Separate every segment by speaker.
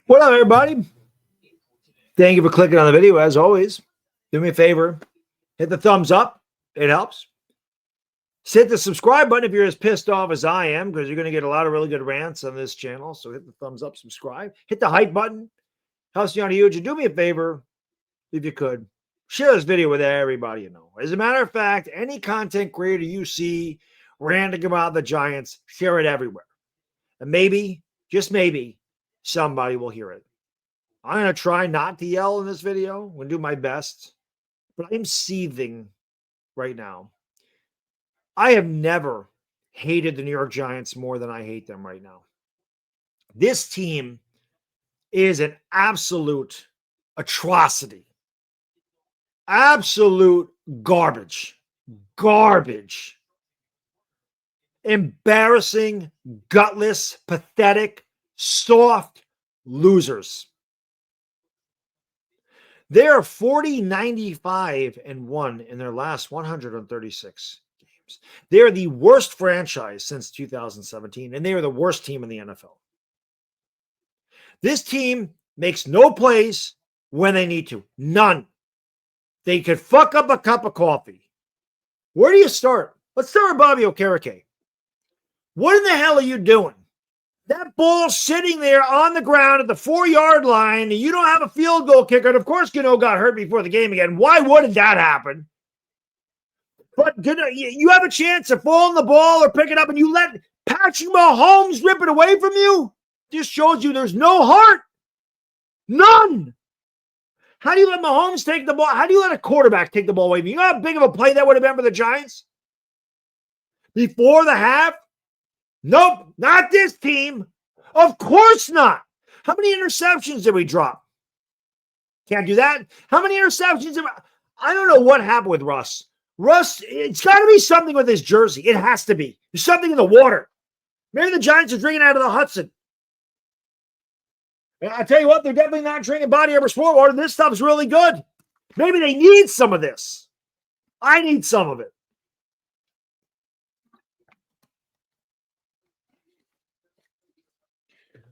Speaker 1: What up, everybody? Thank you for clicking on the video. As always, do me a favor, hit the thumbs up. It helps. Hit the subscribe button if you're as pissed off as I am, because you're going to get a lot of really good rants on this channel. So hit the thumbs up, subscribe. Hit the hype button. Helps me out huge. And do me a favor, if you could, share this video with everybody you know. As a matter of fact, any content creator you see ranting about the Giants, share it everywhere. And maybe, just maybe, somebody will hear it. I'm going to try not to yell in this video. I'm going to do my best. But I'm seething right now. I have never hated the New York Giants more than I hate them right now. This team is an absolute atrocity. Absolute garbage. Garbage. Embarrassing, gutless, pathetic, soft losers. They are 40-95-1 in their last 136 games. They are the worst franchise since 2017, and they are the worst team in the NFL. This team makes no plays when they need to. None. They could fuck up a cup of coffee. Where do you start? Let's start with Bobby Okereke. What in the hell are you doing? That ball sitting there on the ground at the 4-yard line, and you don't have a field goal kicker. And of course, Gano got hurt before the game again. Why wouldn't that happen? But you have a chance to fall on the ball or pick it up, and you let Patrick Mahomes rip it away from you? Just shows you there's no heart. None. How do you let Mahomes take the ball? How do you let a quarterback take the ball away from you? You know how big of a play that would have been for the Giants? Before the half? Nope, not this team. Of course not. How many interceptions did we drop? Can't do that. How many interceptions? I don't know what happened with Russ. Russ, it's got to be something with his jersey. It has to be. There's something in the water. Maybe the Giants are drinking out of the Hudson. And I tell you what, they're definitely not drinking body armor sport water. This stuff's really good. Maybe they need some of this. I need some of it.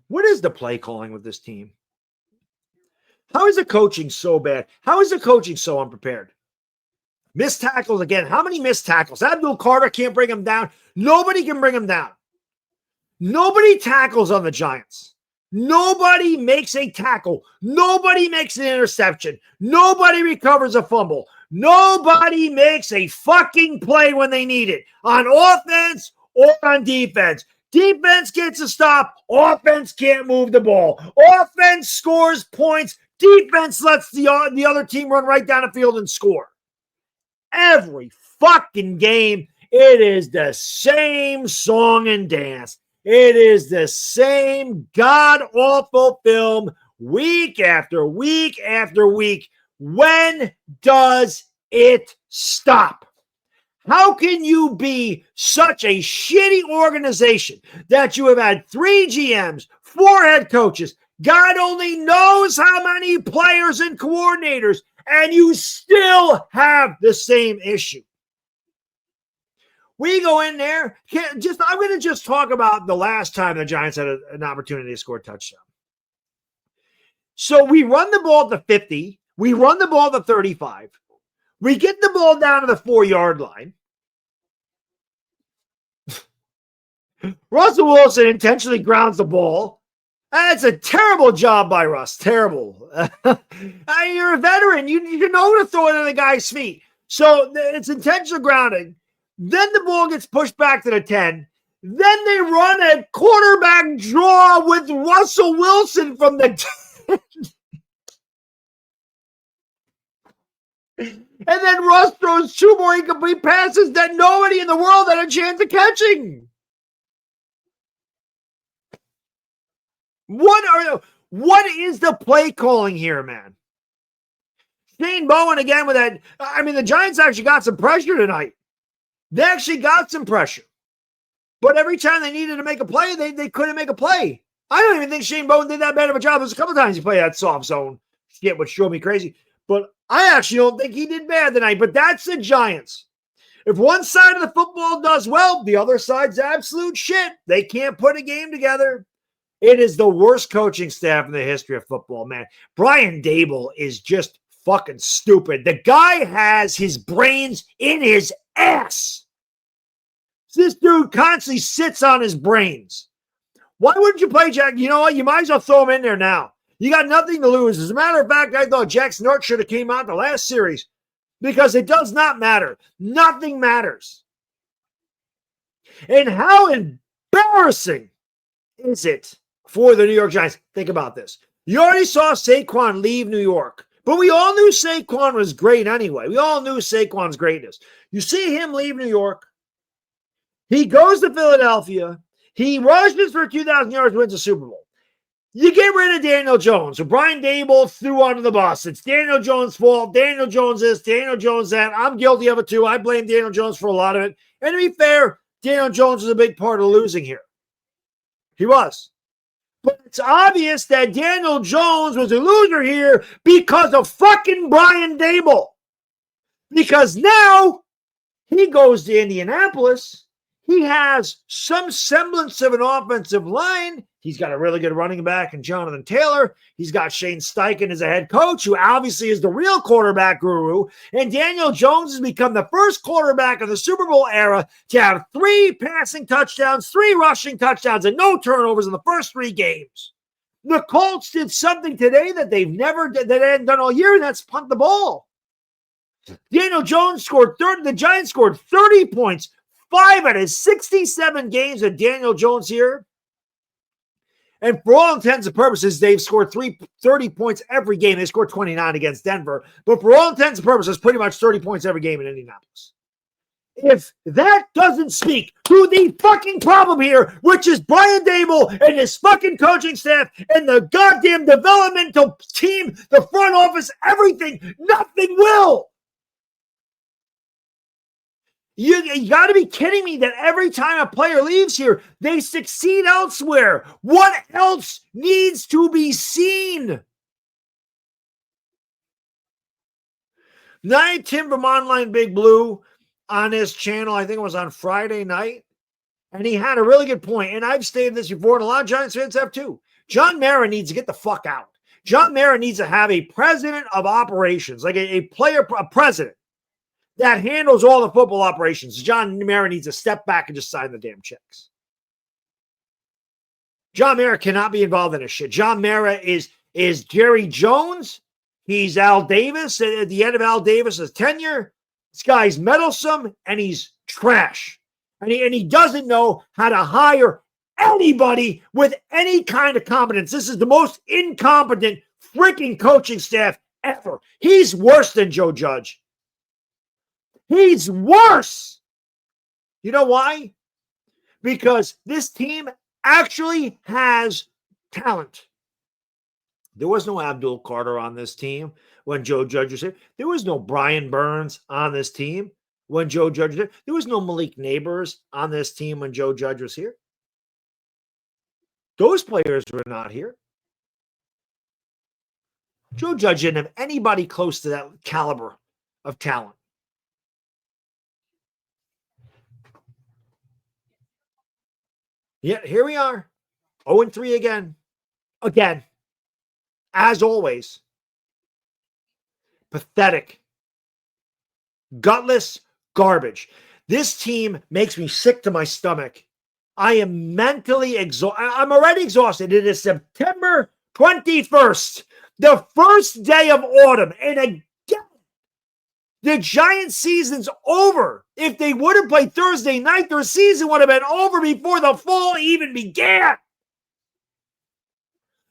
Speaker 1: What is the play calling with this team? How is the coaching so bad? How is the coaching so unprepared? Missed tackles again. How many missed tackles? Abdul Carter can't bring him down. Nobody can bring him down. Nobody tackles on the Giants. Nobody makes a tackle. Nobody makes an interception. Nobody recovers a fumble. Nobody makes a fucking play when they need it, on offense or on defense. Defense gets a stop. Offense can't move the ball. Offense scores points. Defense lets the other team run right down the field and score. Every fucking game, it is the same song and dance. It is the same god-awful film week after week after week. When does it stop? How can you be such a shitty organization that you have had 3 GMs, 4 head coaches, God only knows how many players and coordinators, and you still have the same issue? We go in there. I'm going to just talk about the last time the Giants had an opportunity to score a touchdown. So we run the ball at the 50. We run the ball at the 35. We get the ball down to the 4-yard line. Russell Wilson intentionally grounds the ball. That's a terrible job by Russ. Terrible. You're a veteran. You know to throw it on the guy's feet. So it's intentional grounding. Then the ball gets pushed back to the 10. Then they run a quarterback draw with Russell Wilson from the And then Russ throws 2 more incomplete passes that nobody in the world had a chance of catching. What is the play calling here, man? Shane Bowen again with that. I mean, the Giants actually got some pressure tonight. They actually got some pressure. But every time they needed to make a play, they couldn't make a play. I don't even think Shane Bowen did that bad of a job. There's a couple times he played that soft zone shit, which drove me crazy. But I actually don't think he did bad tonight. But that's the Giants. If one side of the football does well, the other side's absolute shit. They can't put a game together. It is the worst coaching staff in the history of football, man. Brian Daboll is just fucking stupid. The guy has his brains in his ass. This dude constantly sits on his brains. Why wouldn't you play Jack? You know what? You might as well throw him in there now. You got nothing to lose. As a matter of fact, I thought Jackson Hart should have came out the last series because it does not matter. Nothing matters. And how embarrassing is it for the New York Giants? Think about this. You already saw Saquon leave New York, but we all knew Saquon was great anyway. We all knew Saquon's greatness. You see him leave New York. He goes to Philadelphia. He rushes for 2,000 yards, wins the Super Bowl. You get rid of Daniel Jones. So Brian Daboll threw under the bus. It's Daniel Jones' fault. Daniel Jones this, Daniel Jones that. I'm guilty of it too. I blame Daniel Jones for a lot of it. And to be fair, Daniel Jones was a big part of losing here. He was. But it's obvious that Daniel Jones was a loser here because of fucking Brian Daboll. Because now he goes to Indianapolis. He has some semblance of an offensive line. He's got a really good running back in Jonathan Taylor. He's got Shane Steichen as a head coach, who obviously is the real quarterback guru. And Daniel Jones has become the first quarterback of the Super Bowl era to have 3 passing touchdowns, 3 rushing touchdowns, and no turnovers in the first 3 games. The Colts did something today that they hadn't done all year, and that's punt the ball. Daniel Jones scored 30. The Giants scored 30 points. 5 out of 67 games of Daniel Jones here. And for all intents and purposes, they've scored 30 points every game. They scored 29 against Denver. But for all intents and purposes, pretty much 30 points every game in Indianapolis. If that doesn't speak to the fucking problem here, which is Brian Daboll and his fucking coaching staff and the goddamn developmental team, the front office, everything, nothing will. You got to be kidding me that every time a player leaves here, they succeed elsewhere. What else needs to be seen? Night Tim from Online Big Blue on his channel, I think it was on Friday night, and he had a really good point, and I've stated this before, and a lot of Giants fans have too. John Mara needs to get the fuck out. John Mara needs to have a president of operations, like a president, that handles all the football operations. John Mara needs to step back and just sign the damn checks. John Mara cannot be involved in this shit. John Mara is Jerry Jones. He's Al Davis at the end of Al Davis's tenure. This guy's meddlesome and he's trash. And he doesn't know how to hire anybody with any kind of competence. This is the most incompetent freaking coaching staff ever. He's worse than Joe Judge. He's worse. You know why? Because this team actually has talent. There was no Abdul Carter on this team when Joe Judge was here. There was no Brian Burns on this team when Joe Judge was here. There was no Malik Neighbors on this team when Joe Judge was here. Those players were not here. Joe Judge didn't have anybody close to that caliber of talent. Yet here we are, 0-3 again. Again, as always, pathetic, gutless garbage. This team makes me sick to my stomach. I am mentally exhausted. I'm already exhausted. It is September 21st, the first day of autumn. And again, the Giants season's over. If they would have played Thursday night, their season would have been over before the fall even began.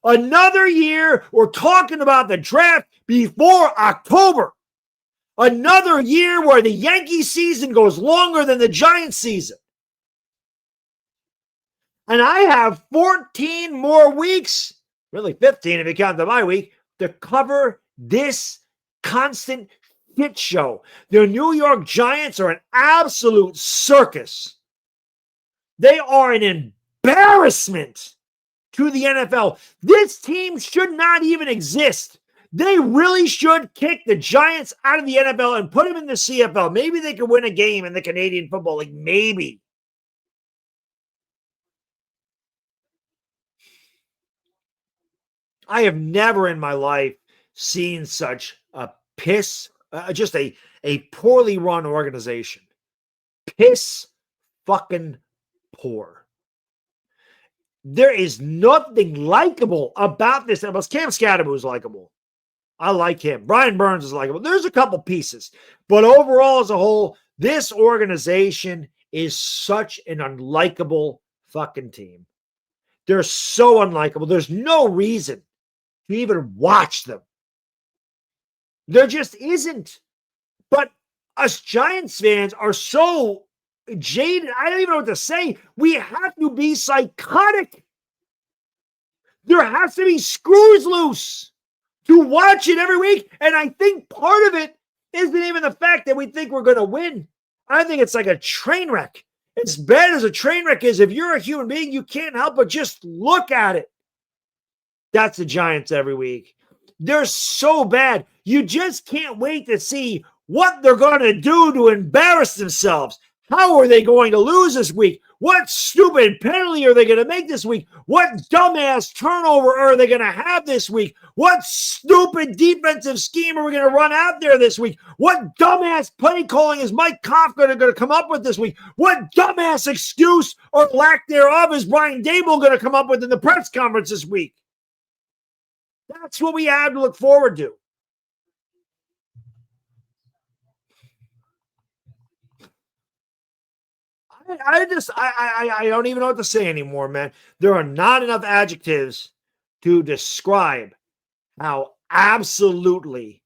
Speaker 1: Another year, we're talking about the draft before October. Another year where the Yankee season goes longer than the Giants season. And I have 14 more weeks, really 15 if you count the bye week, to cover this constant shit show. The New York Giants are an absolute circus. They are an embarrassment to the NFL. This team should not even exist. They really should kick the Giants out of the NFL and put them in the CFL. Maybe they could win a game in the Canadian Football League. Maybe. I have never in my life seen such a just a poorly run organization. Piss fucking poor. There is nothing likable about this. Cam Scadaboo is likable. I like him. Brian Burns is likable. There's a couple pieces. But overall, as a whole, this organization is such an unlikable fucking team. They're so unlikable. There's no reason to even watch them. There just isn't. But us Giants fans are so jaded. I don't even know what to say. We have to be psychotic. There has to be screws loose to watch it every week. And I think part of it isn't even the fact that we think we're going to win. I think it's like a train wreck. As bad as a train wreck is, if you're a human being, you can't help but just look at it. That's the Giants every week. They're so bad. You just can't wait to see what they're going to do to embarrass themselves. How are they going to lose this week? What stupid penalty are they going to make this week? What dumbass turnover are they going to have this week? What stupid defensive scheme are we going to run out there this week? What dumbass play calling is Mike Kafka going to come up with this week? What dumbass excuse or lack thereof is Brian Dable going to come up with in the press conference this week? That's what we have to look forward to. I don't even know what to say anymore, man. There are not enough adjectives to describe how absolutely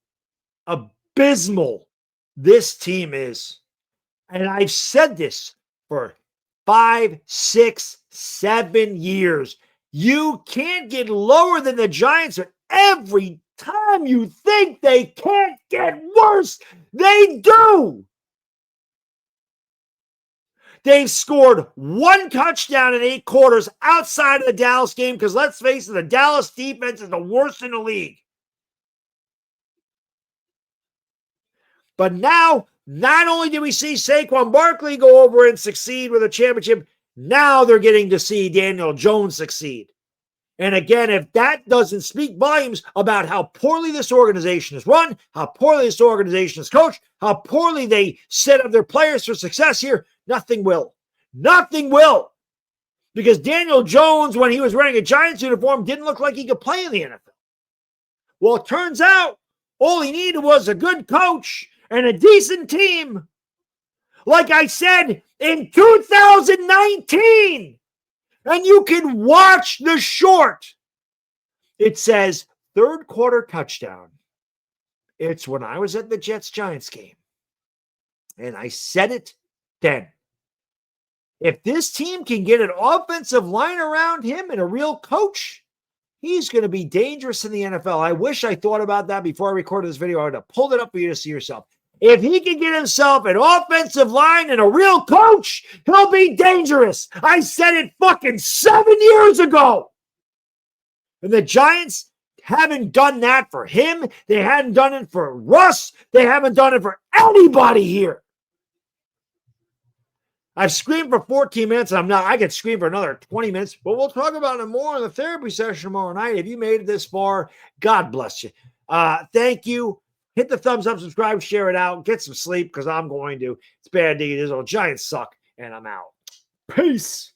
Speaker 1: abysmal this team is. And I've said this for 5, 6, 7 years. You can't get lower than the Giants, but every time you think they can't get worse, they do. They've scored 1 touchdown in 8 quarters outside of the Dallas game because, let's face it, the Dallas defense is the worst in the league. But now, not only did we see Saquon Barkley go over and succeed with a championship, now they're getting to see Daniel Jones succeed. And again, if that doesn't speak volumes about how poorly this organization is run, how poorly this organization is coached, how poorly they set up their players for success here, nothing will. Nothing will. Because Daniel Jones, when he was wearing a Giants uniform, didn't look like he could play in the NFL. Well, it turns out all he needed was a good coach and a decent team. Like I said, in 2019, and you can watch the short. It says 3rd quarter touchdown. It's when I was at the Jets-Giants game. And I said it then. If this team can get an offensive line around him and a real coach, he's going to be dangerous in the NFL. I wish I thought about that before I recorded this video. I would have pulled it up for you to see yourself. If he can get himself an offensive line and a real coach, he'll be dangerous. I said it fucking 7 years ago. And the Giants haven't done that for him. They hadn't done it for Russ. They haven't done it for anybody here. I've screamed for 14 minutes, and I could scream for another 20 minutes, but we'll talk about it more in the therapy session tomorrow night. If you made it this far, God bless you. Thank you. Hit the thumbs up, subscribe, share it out. Get some sleep because I'm going to. It's bad, these old Giants suck, and I'm out. Peace.